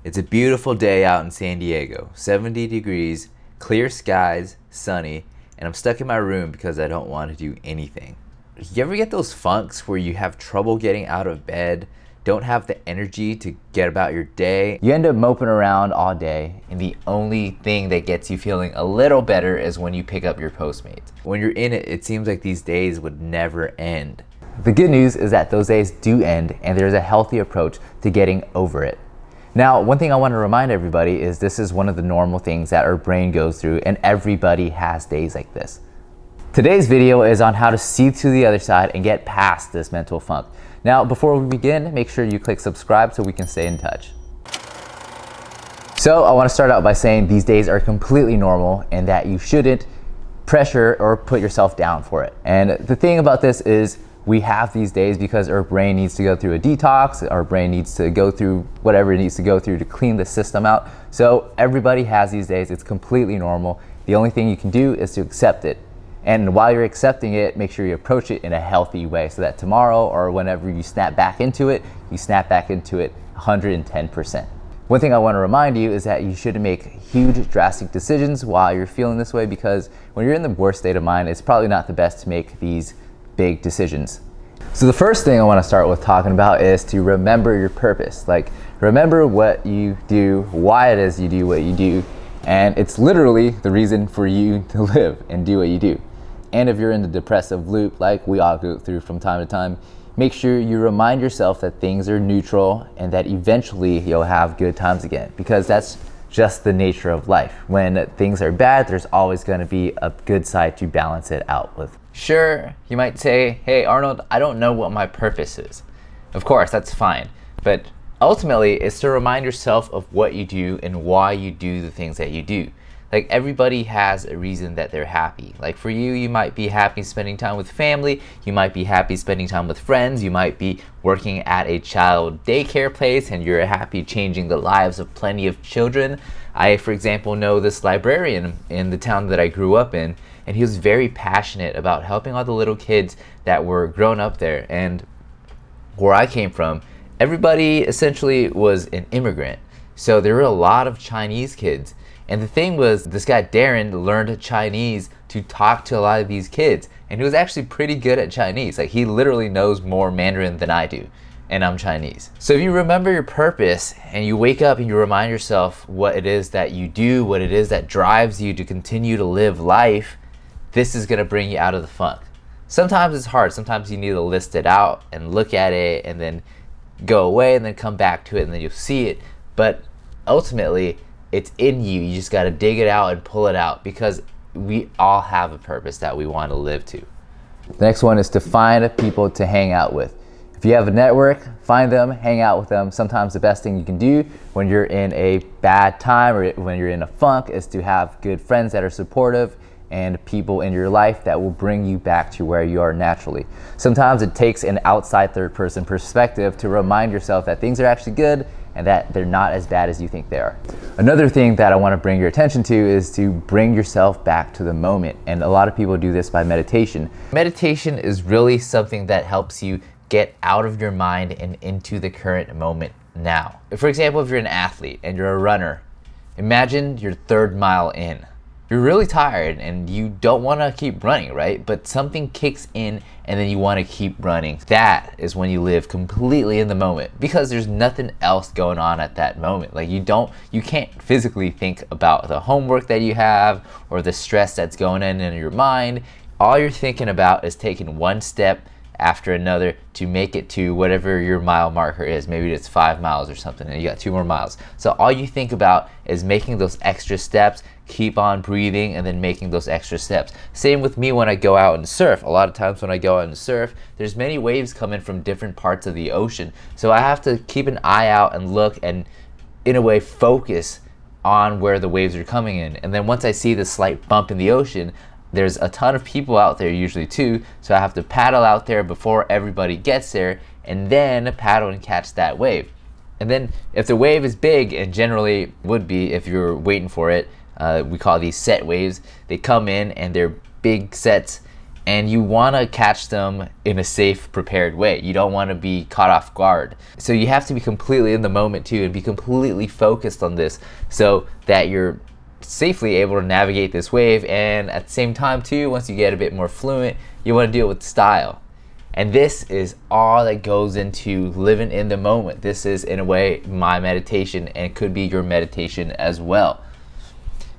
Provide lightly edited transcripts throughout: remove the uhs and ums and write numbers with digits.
It's a beautiful day out in San Diego, 70 degrees, clear skies, sunny, and I'm stuck in my room because I don't want to do anything. You ever get those funks where you have trouble getting out of bed, don't have the energy to get about your day? You end up moping around all day, and the only thing that gets you feeling a little better is when you pick up your Postmates. When you're in it, it seems like these days would never end. The good news is that those days do end, and there's a healthy approach to getting over it. Now, one thing I want to remind everybody is this is one of the normal things that our brain goes through, and everybody has days like this. Today's video is on how to see to the other side and get past this mental funk. Now, before we begin, make sure you click subscribe so we can stay in touch. So I want to start out by saying these days are completely normal and that you shouldn't pressure or put yourself down for it. And the thing about this is we have these days because our brain needs to go through a detox, our brain needs to go through whatever it needs to go through to clean the system out. So everybody has these days, it's completely normal. The only thing you can do is to accept it. And while you're accepting it, make sure you approach it in a healthy way so that tomorrow or whenever you snap back into it, you snap back into it 110%. One thing I want to remind you is that you shouldn't make huge drastic decisions while you're feeling this way, because when you're in the worst state of mind, it's probably not the best to make these big decisions. So the first thing I want to start with talking about is to remember your purpose. Like, remember what you do, why it is you do what you do, and it's literally the reason for you to live and do what you do. And if you're in the depressive loop like we all go through from time to time, make sure you remind yourself that things are neutral and that eventually you'll have good times again, because that's just the nature of life. When things are bad, there's always going to be a good side to balance it out with. Sure, you might say, hey Arnold, I don't know what my purpose is. Of course, that's fine. But ultimately, it's to remind yourself of what you do and why you do the things that you do. Like, everybody has a reason that they're happy. Like, for you, you might be happy spending time with family, you might be happy spending time with friends, you might be working at a child daycare place and you're happy changing the lives of plenty of children. I, for example, know this librarian in the town that I grew up in, and he was very passionate about helping all the little kids that were grown up there. And where I came from, everybody essentially was an immigrant. So there were a lot of Chinese kids. And the thing was, this guy Darren learned Chinese to talk to a lot of these kids. And he was actually pretty good at Chinese. Like, he literally knows more Mandarin than I do. And I'm Chinese. So if you remember your purpose and you wake up and you remind yourself what it is that you do, what it is that drives you to continue to live life, this is gonna bring you out of the funk. Sometimes it's hard. Sometimes you need to list it out and look at it and then go away and then come back to it and then you'll see it. But ultimately, it's in you. You just gotta dig it out and pull it out, because we all have a purpose that we want to live to. The next one is to find people to hang out with. If you have a network, find them, hang out with them. Sometimes the best thing you can do when you're in a bad time or when you're in a funk is to have good friends that are supportive and people in your life that will bring you back to where you are naturally. Sometimes it takes an outside third person perspective to remind yourself that things are actually good and that they're not as bad as you think they are. Another thing that I want to bring your attention to is to bring yourself back to the moment. And a lot of people do this by meditation. Meditation is really something that helps you get out of your mind and into the current moment now. For example, if you're an athlete and you're a runner, imagine your third mile in. You're really tired and you don't want to keep running, right? But something kicks in and then you want to keep running. That is when you live completely in the moment, because there's nothing else going on at that moment. Like, you can't physically think about the homework that you have or the stress that's going on in your mind. All you're thinking about is taking one step after another to make it to whatever your mile marker is. Maybe it's 5 miles or something and you got 2 more miles. So all you think about is making those extra steps, keep on breathing, and then making those extra steps. Same with me when I go out and surf. A lot of times when I go out and surf, there's many waves coming from different parts of the ocean. So I have to keep an eye out and look and, in a way, focus on where the waves are coming in. And then once I see the slight bump in the ocean, there's a ton of people out there usually too, so I have to paddle out there before everybody gets there and then paddle and catch that wave. And then if the wave is big, and generally would be if you're waiting for it, we call these set waves, they come in and they're big sets, and you want to catch them in a safe, prepared way. You don't want to be caught off guard. So you have to be completely in the moment too, and be completely focused on this so that you're safely able to navigate this wave. And at the same time too, once you get a bit more fluent, you want to do it with style. And this is all that goes into living in the moment. This is, in a way, my meditation, and it could be your meditation as well.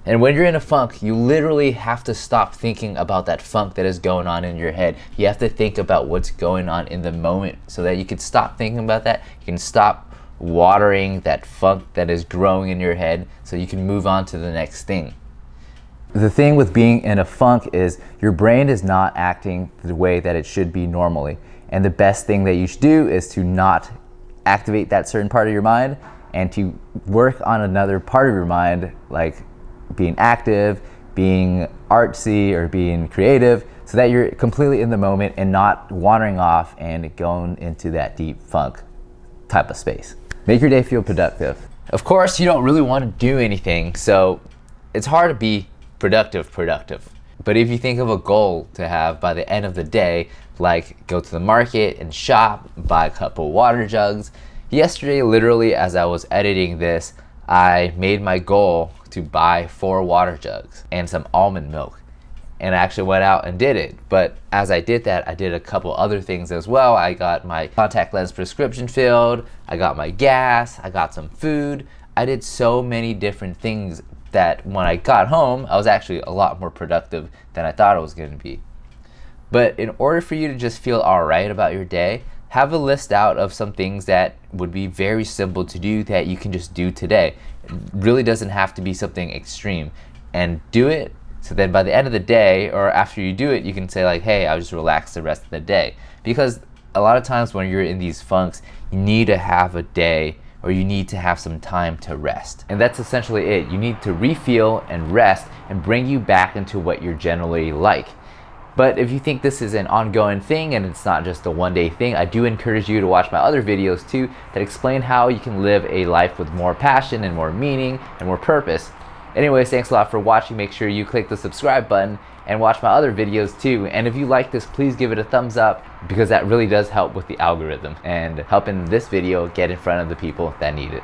And when you're in a funk, you literally have to stop thinking about that funk that is going on in your head. You have to think about what's going on in the moment so that you can stop thinking about that. You can stop watering that funk that is growing in your head so you can move on to the next thing. The thing with being in a funk is your brain is not acting the way that it should be normally. And the best thing that you should do is to not activate that certain part of your mind and to work on another part of your mind, like being active, being artsy, or being creative, so that you're completely in the moment and not wandering off and going into that deep funk type of space. Make your day feel productive. Of course, you don't really want to do anything, so it's hard to be productive. But if you think of a goal to have by the end of the day, like go to the market and shop, buy a couple water jugs. Yesterday, literally, as I was editing this, I made my goal to buy 4 water jugs and some almond milk. And I actually went out and did it. But as I did that, I did a couple other things as well. I got my contact lens prescription filled, I got my gas, I got some food. I did so many different things that when I got home, I was actually a lot more productive than I thought I was going to be. But in order for you to just feel all right about your day, have a list out of some things that would be very simple to do that you can just do today. It really doesn't have to be something extreme. And do it so then by the end of the day, or after you do it, you can say like, hey, I'll just relax the rest of the day. Because a lot of times when you're in these funks, you need to have a day, or you need to have some time to rest. And that's essentially it. You need to refuel and rest and bring you back into what you're generally like. But if you think this is an ongoing thing and it's not just a one-day thing, I do encourage you to watch my other videos too that explain how you can live a life with more passion and more meaning and more purpose. Anyways, thanks a lot for watching. Make sure you click the subscribe button and watch my other videos too. And if you like this, please give it a thumbs up, because that really does help with the algorithm and helping this video get in front of the people that need it.